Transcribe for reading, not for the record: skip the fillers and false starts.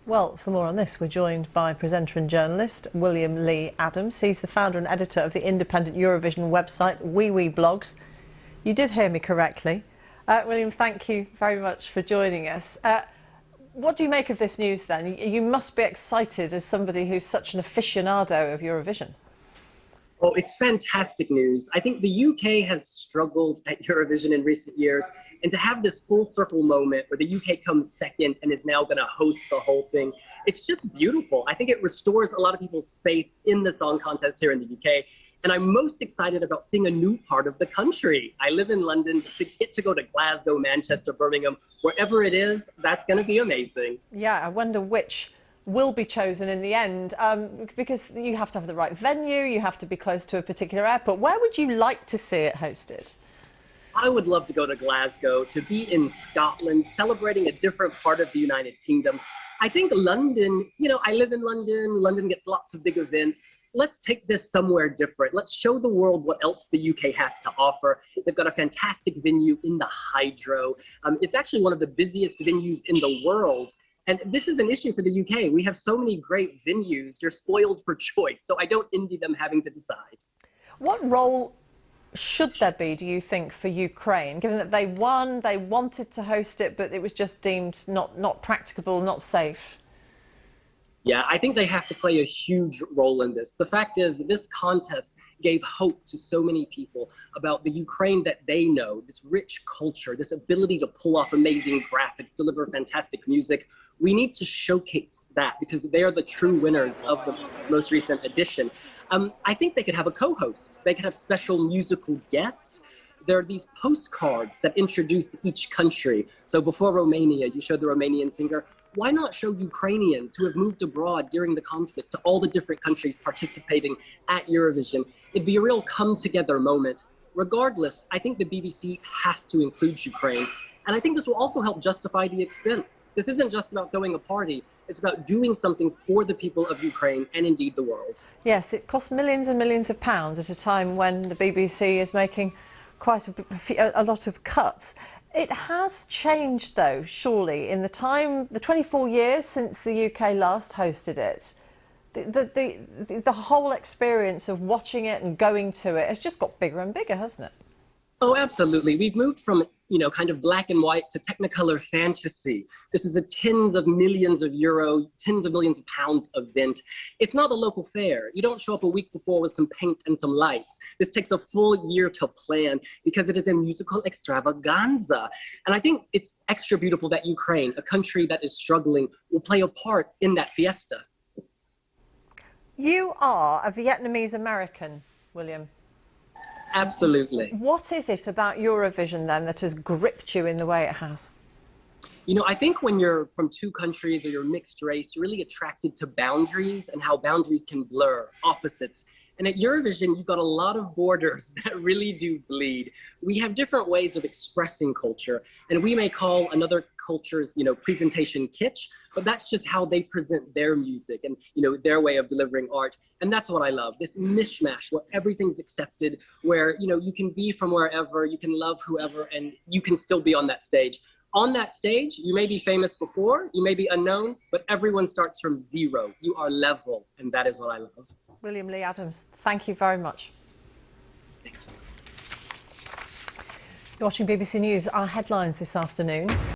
Well, for more on this, we're joined by presenter and journalist William Lee Adams. He's the founder and editor of the independent Eurovision website, Wiwibloggs. You did hear me correctly. William, thank you very much for joining us. What do you make of this news then? You must be excited as somebody who's such an aficionado of Eurovision. Oh, it's fantastic news. I think the UK has struggled at Eurovision in recent years, and to have this full circle moment where the UK comes second and is now going to host the whole thing, it's just beautiful. I think it restores a lot of people's faith in the song contest here in the UK. And I'm most excited about seeing a new part of the country. I live in London. To get to go to Glasgow, Manchester, Birmingham, wherever it is, that's going to be amazing. Yeah, I wonder which will be chosen in the end, because you have to have the right venue, you have to be close to a particular airport. Where would you like to see it hosted? I would love to go to Glasgow, to be in Scotland, celebrating a different part of the United Kingdom. I think London, I live in London. London gets lots of big events. Let's take this somewhere different. Let's show the world what else the UK has to offer. They've got a fantastic venue in the Hydro. It's actually one of the busiest venues in the world. And this is an issue for the UK. We have so many great venues. You're spoiled for choice. So I don't envy them having to decide. What role should there be, do you think, for Ukraine, given that they won, they wanted to host it, but it was just deemed not practicable, not safe? Yeah, I think they have to play a huge role in this. The fact is, this contest gave hope to so many people about the Ukraine that they know, this rich culture, this ability to pull off amazing graphics, deliver fantastic music. We need to showcase that because they are the true winners of the most recent edition. I think they could have a co-host. They could have special musical guests. There are these postcards that introduce each country. So before Romania, you showed the Romanian singer. Why not show Ukrainians who have moved abroad during the conflict to all the different countries participating at Eurovision? It'd be a real come-together moment. Regardless, I think the BBC has to include Ukraine. And I think this will also help justify the expense. This isn't just about throwing a party. It's about doing something for the people of Ukraine and indeed the world. Yes, it costs millions and millions of pounds at a time when the BBC is making quite a lot of cuts. It has changed, though, surely, in the 24 years since the UK last hosted it. The whole experience of watching it and going to it has just got bigger and bigger, hasn't it? Oh, absolutely. We've moved from, kind of black and white to Technicolor fantasy. This is a tens of millions of euro, tens of millions of pounds event. It's not a local fair. You don't show up a week before with some paint and some lights. This takes a full year to plan because it is a musical extravaganza. And I think it's extra beautiful that Ukraine, a country that is struggling, will play a part in that fiesta. You are a Vietnamese-American, William. Absolutely. What is it about Eurovision then that has gripped you in the way it has? I think when you're from two countries or you're mixed race, you're really attracted to boundaries and how boundaries can blur, opposites. And at Eurovision, you've got a lot of borders that really do bleed. We have different ways of expressing culture, and we may call another culture's, presentation kitsch, but that's just how they present their music and, their way of delivering art. And that's what I love, this mishmash where everything's accepted, where, you can be from wherever, you can love whoever, and you can still be on that stage. On that stage, you may be famous before, you may be unknown, but everyone starts from zero. You are level, and that is what I love. William Lee Adams, thank you very much. Thanks. You're watching BBC News. Our headlines this afternoon.